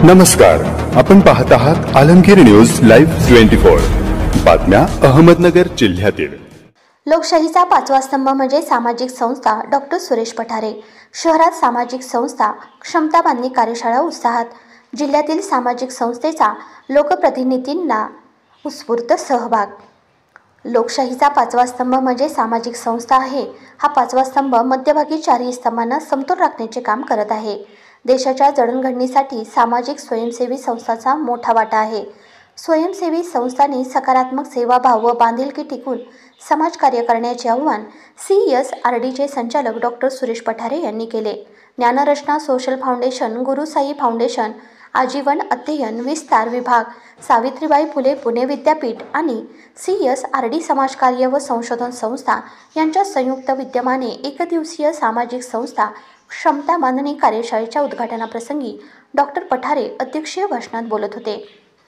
नमस्कार, आपण पाहत आहात आलमगीर न्यूज लाईव्ह 24 बातम्या अहमदनगर जिल्ह्यातील। लोकशाहीचा पाचवा स्तंभ म्हणजे सामाजिक संस्था डॉक्टर सुरेश पठारे। शहरात सामाजिक संस्था क्षमता बांधणी कार्यशाळा उत्साहात। जिल्ह्यातील सामाजिक संस्थेचा लोकप्रतिनिधींना उत्स्फूर्त सहभाग। लोकशाहीचा पाचवा स्तंभ म्हणजे सामाजिक संस्था आहे। हा पाचवा स्तंभ मध्यभागी चारही स्तंभांना समतोल राखण्याचे काम करत आहे। देशाच्या जडणघडणीसाठी सामाजिक स्वयंसेवी संस्थांचा मोठा वाटा आहे। स्वयंसेवी संस्थांनी सकारात्मक सेवाभाव व बांधिलकी टिकून समाजकार्य करण्याचे आव्हान CSRDचे संचालक डॉक्टर सुरेश पठारे यांनी केले। ज्ञानरचना सोशल फाउंडेशन, गुरुसाई फाउंडेशन, आजीवन अध्ययन विस्तार विभाग, सावित्रीबाई फुले पुणे विद्यापीठ आणि CSRD समाजकार्य व संशोधन संस्था यांच्या संयुक्त विद्यमाने एकदिवसीय सामाजिक संस्था क्षमता बांधणी कार्यशाळेच्या उद्घाटनाप्रसंगी डॉक्टर पठारे अध्यक्षीय भाषणात बोलत होते।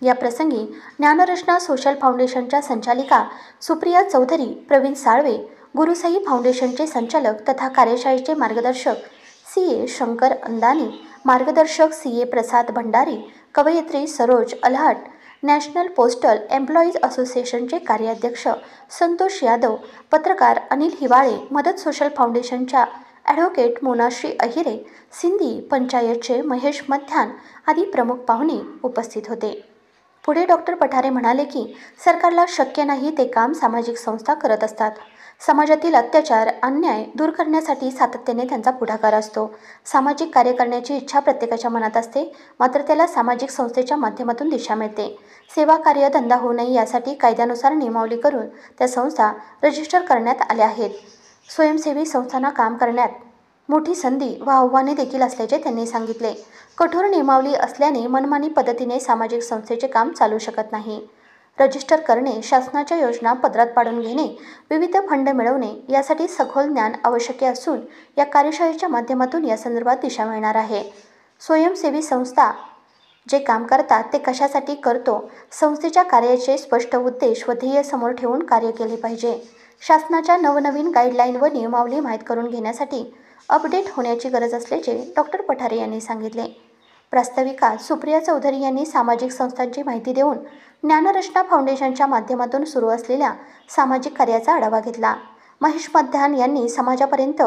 या प्रसंगी ज्ञानरचना सोशल फाउंडेशनच्या संचालिका सुप्रिया चौधरी, प्रवीण साळवे, गुरुसाई फाउंडेशनचे संचालक तथा कार्यशाळेचे मार्गदर्शक CA शंकर अंदानी, मार्गदर्शक CA प्रसाद भंडारी, कवयित्री सरोज अलहाट, नॅशनल पोस्टल एम्प्लॉईज असोसिएशनचे कार्याध्यक्ष संतोष यादव, पत्रकार अनिल हिवाळे, मदत सोशल फाउंडेशनच्या ॲडव्होकेट मोनाश्री अहिरे, सिंधी पंचायतचे महेश मध्यान आदी प्रमुख पाहुणे उपस्थित होते। पुढे डॉक्टर पठारे म्हणाले की सरकारला शक्य नाही ते काम सामाजिक संस्था करत असतात। समाजातील अत्याचार, अन्याय दूर करण्यासाठी सातत्याने त्यांचा पुढाकार असतो। सामाजिक कार्य करण्याची इच्छा प्रत्येकाच्या मनात असते, मात्र त्याला सामाजिक संस्थेच्या माध्यमातून दिशा मिळते। सेवा कार्य धंदा होऊ नये यासाठी कायद्यानुसार नियमावली करून त्या संस्था रजिस्टर करण्यात आल्या आहेत। स्वयंसेवी संस्थांना काम करण्यात मोठी संधी व आव्हाने देखील असल्याचे त्यांनी सांगितले। कठोर नियमावली असल्याने मनमानी पद्धतीने सामाजिक संस्थेचे काम चालू शकत नाही। रजिस्टर करणे, शासनाच्या योजना पदरात पाडून घेणे, विविध फंड मिळवणे यासाठी सखोल ज्ञान आवश्यक असून या कार्यशाळेच्या माध्यमातून या संदर्भात दिशा मिळणार आहे। स्वयंसेवी संस्था जे काम करतात ते कशासाठी करतो, संस्थेच्या कार्याचे स्पष्ट उद्देश व ध्येय समोर ठेवून कार्य केले पाहिजे। शासनाच्या नवनवीन गाईडलाईन व नियमावली माहीत करून घेण्यासाठी अपडेट होण्याची गरज असल्याचे डॉक्टर पठारे यांनी सांगितले। प्रास्ताविका सुप्रिया चौधरी यांनी सामाजिक संस्थांची माहिती देऊन ज्ञानरचना फाउंडेशनच्या माध्यमातून सुरू असलेल्या सामाजिक कार्याचा आढावा घेतला। महेश मध्यान यांनी समाजापर्यंत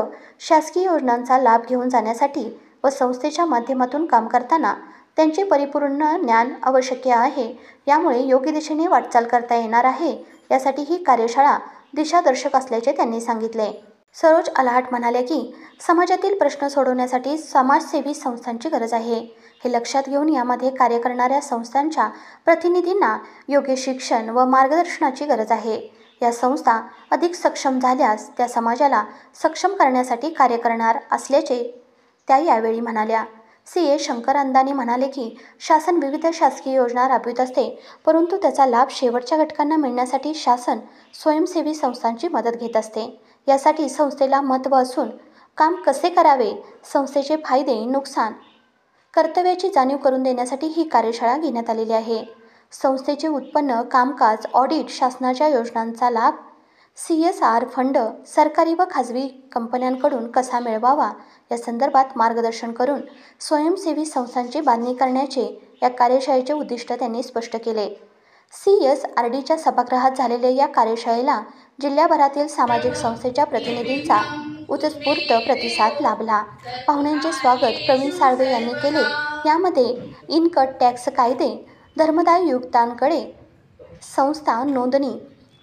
शासकीय योजनांचा लाभ घेऊन जाण्यासाठी व संस्थेच्या माध्यमातून काम करताना त्यांचे परिपूर्ण ज्ञान आवश्यक आहे, यामुळे योग्य दिशेने वाटचाल करता येणार आहे, यासाठी ही कार्यशाळा दिशादर्शक असल्याचे त्यांनी सांगितले। सरोज अलहाट म्हणाल्या की समाजातील प्रश्न सोडवण्यासाठी समाजसेवी संस्थांची गरज आहे। हे लक्षात घेऊन यामध्ये कार्य करणाऱ्या संस्थांच्या प्रतिनिधींना योग्य शिक्षण व मार्गदर्शनाची गरज आहे। या संस्था अधिक सक्षम झाल्यास त्या समाजाला सक्षम करण्यासाठी कार्य करणार असल्याचे त्या यावेळी म्हणाल्या। CA शंकर अंदानी म्हणाले की शासन विविध शासकीय योजना राबवित असते, परंतु त्याचा लाभ शेवटच्या घटकांना मिळण्यासाठी शासन स्वयंसेवी संस्थांची मदत घेत असते। यासाठी संस्थेला महत्त्व असून काम कसे करावे, संस्थेचे फायदे नुकसान, कर्तव्याची जाणीव करून देण्यासाठी ही कार्यशाळा घेण्यात आलेली आहे। संस्थेचे उत्पन्न, कामकाज, ऑडिट, शासनाच्या योजनांचा लाभ, CSR फंड, सरकारी व खाजगी कंपन्यांकडून कसा मिळवावा या संदर्भात मार्गदर्शन करून स्वयंसेवी संस्थांची बांधणी करण्याचे या कार्यशाळेचे उद्दिष्ट त्यांनी स्पष्ट केले। CSRDच्या सभागृहात झालेल्या या कार्यशाळेला जिल्ह्याभरातील सामाजिक संस्थेच्या प्रतिनिधींचा उत्स्फूर्त प्रतिसाद लाभला। पाहुण्यांचे स्वागत प्रवीण साळवे यांनी केले। यामध्ये इनकम टॅक्स कायदे, धर्मदाय युक्तांकडे संस्था नोंदणी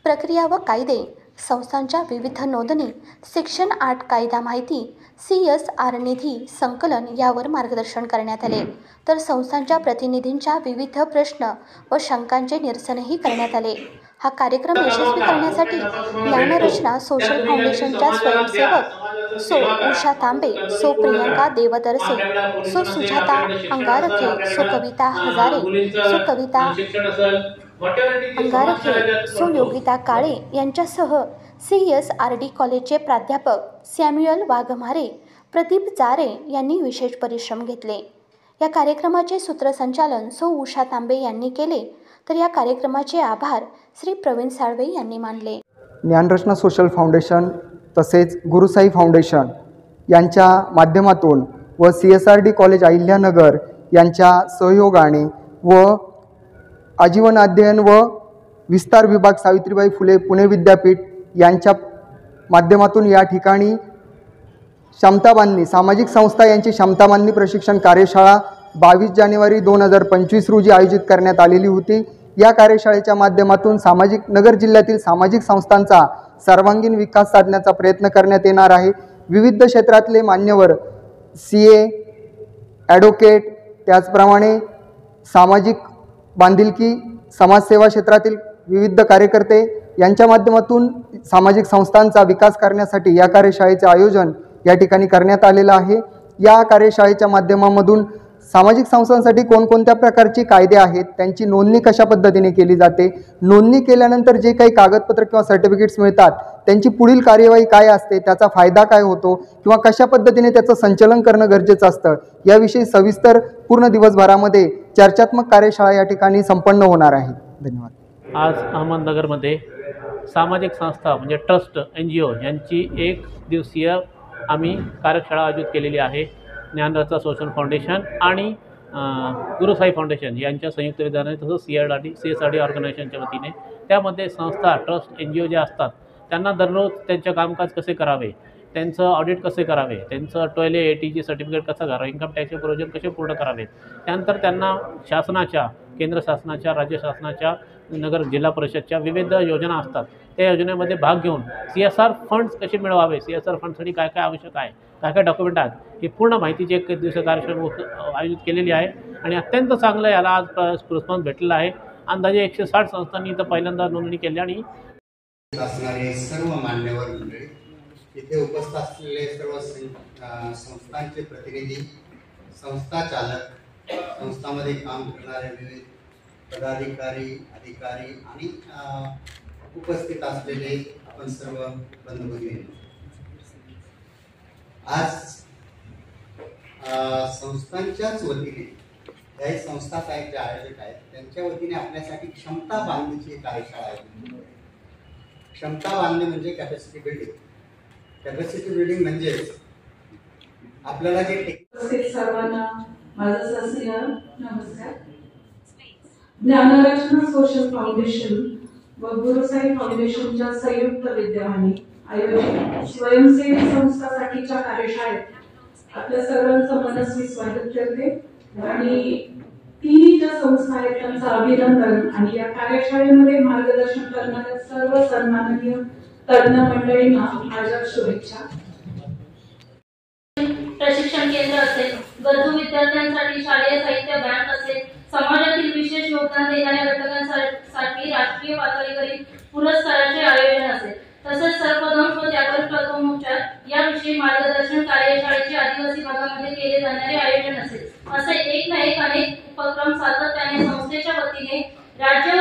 प्रक्रिया व कायदे, संस्थांच्या विविध नोंदणी, सेक्शन 8 कायदा माहिती, CSR निधी संकलन यावर मार्गदर्शन करण्यात आले, तर संस्थांच्या प्रतिनिधींच्या विविध प्रश्न व शंकांचे निरसनही करण्यात आले। हा कार्यक्रम यशस्वी करण्यासाठी ज्ञानरचना सोशल फाउंडेशनच्या स्वयंसेवक उषा तांबे, प्रियंका देवदरसे, सुजाता अंगारखे, कविता हजारे, कविता अंगारखे, योगिता काळे यांच्यासह CSRD कॉलेजचे प्राध्यापक सॅम्युअल वाघमारे, प्रदीप जारे यांनी विशेष परिश्रम घेतले। या कार्यक्रमाचे सूत्रसंचालन उषा तांबे यांनी केले, तर या कार्यक्रमाचे आभार श्री प्रवीण साळवे यांनी मानले। ज्ञानरचना सोशल फाउंडेशन तसेच गुरुसाई फाउंडेशन यांच्या माध्यमातून व CSRD कॉलेज अहिल्यानगर यांच्या सहयोगाने व आजीवन अध्ययन व विस्तार विभाग सावित्रीबाई फुले पुणे विद्यापीठ यांच्या माध्यमातून या ठिकाणी क्षमता बांधणी सामाजिक संस्था यांची क्षमता बांधणी प्रशिक्षण कार्यशाळा 22 जानेवारी 2025 रोजी आयोजित करण्यात आलेली होती। या कार्यशाळेच्या माध्यमातून नगर जिल्ह्यातील सामाजिक संस्थांचा सर्वांगीण विकास साधण्याचा प्रयत्न करण्यात येणार आहे। विविध क्षेत्रातले मान्यवर CA, ॲडव्होकेट, त्याचप्रमाणे सामाजिक बांधिलकी समाजसेवा क्षेत्रातील विविध कार्यकर्ते यांच्या माध्यमातून सामाजिक संस्थांचा विकास करण्यासाठी या कार्यशाळेचे आयोजन या ठिकाणी करण्यात आलेलं आहे। या कार्यशाळेच्या माध्यमामधून सामाजिक संस्थांसाठी कोणकोणत्या प्रकारचे कायदे आहेत, त्यांची नोंदणी कशा पद्धतीने केली जाते, नोंदणी केल्यानंतर जे काही कागदपत्र किंवा सर्टिफिकेट्स मिळतात त्यांची पुढील कार्यवाही काय असते, त्याचा फायदा काय होतो किंवा कशा पद्धतीने त्याचं संचालन करणं गरजेचं असतं, याविषयी सविस्तर पूर्ण दिवसभरामध्ये चर्चात्मक कार्यशाळा या ठिकाणी संपन्न होणार आहे। धन्यवाद। आज अहमदनगरमध्ये सामाजिक संस्था म्हणजे ट्रस्ट NGO यांची 1 दिवसीय आम्ही कार्यशाळा आयोजित केलेली आहे। ज्ञानरत्न सोशल फाउंडेशन आणि गुरुसाई फाउंडेशन यांच्या संयुक्त विधानाने तसंच CSRD ऑर्गनायझेशनच्या वतीने त्यामध्ये संस्था ट्रस्ट NGO जे असतात त्यांना दररोज त्यांचे कामकाज कसे करावे, त्यांचं ऑडिट कसे करावे, त्यांचं टॉयलेट ATG सर्टिफिकेट कसं करावं, इन्कम टॅक्सचे प्रोविजन कसे पूर्ण करावेत, त्यानंतर त्यांना शासनाच्या केंद्र शासनाच्या राज्य शासनाच्या नगर जिल्हा परिषदच्या विविध योजना असतात त्या योजनेमध्ये भाग घेऊन CSR फंड्स कसे मिळवावे, CSR फंडसाठी काय काय आवश्यक आहे, काय काय डॉक्युमेंट आहेत, ही पूर्ण माहितीची 1 दिवसीय कार्यक्रम आयोजित केलेली आहे आणि अत्यंत चांगलं याला आज रिस्पॉन्स भेटलेला आहे। अंदाजे 160 संस्थांनी इथं पहिल्यांदा नोंदणी केली आणि असणारे सर्व मान्यवर मंडळी, इथे उपस्थित असलेले सर्व संस्थांचे प्रतिनिधी, संस्था चालक, संस्थांमध्ये काम करणारे विविध पदाधिकारी, अधिकारी आणि उपस्थित असलेले आपण सर्व बंधू भगिनी, आज संस्थांच्याच वतीने काही संस्था आहेत जे आयोजक आहेत त्यांच्या वतीने आपल्यासाठी क्षमता बांधणीची कार्यशाळा आहे। क्षमता बांधणे म्हणजे कॅपॅसिटी बिल्डिंग। कॅपॅसिटी बिल्डिंग म्हणजे आपल्याला जे सर्वांना माझा शास्त्रीय नमस्कार। ज्ञानरत्न सोशल फाउंडेशन व गुरुसाई फाउंडेशनच्या संयुक्त विद्यमाने आयोजित स्वयंसेवी संस्थांसाठीच्या कार्यशाळेत आपल्या सर्वांचं मनस्वी स्वागत करते आणि तिन्ही ज्या संस्था आहेत त्यांचं अभिनंदन आणि या कार्यशाळेमध्ये मार्गदर्शन करणाऱ्या सर्व सन्माननीय तज्ञ मंडळींना माझ्या शुभेच्छा। प्रशिक्षण केंद्र असेल, गरजू विद्यार्थ्यांसाठी शालेय साहित्य बँक असेल, समाजातील विशेष योगदान देणाऱ्या घटकांसाठी राष्ट्रीय पातळीवरील पुरस्काराचे आयोजन असेल, तसेच सर्पदंश व त्यावर प्रथमोपचार याविषयी मार्गदर्शन कार्यशाळेचे आदिवासी भागामध्ये केले जाणारे आयोजन असेल, असे एक ना एक अनेक उपक्रम सातत्याने संस्थेच्या वतीने राज्य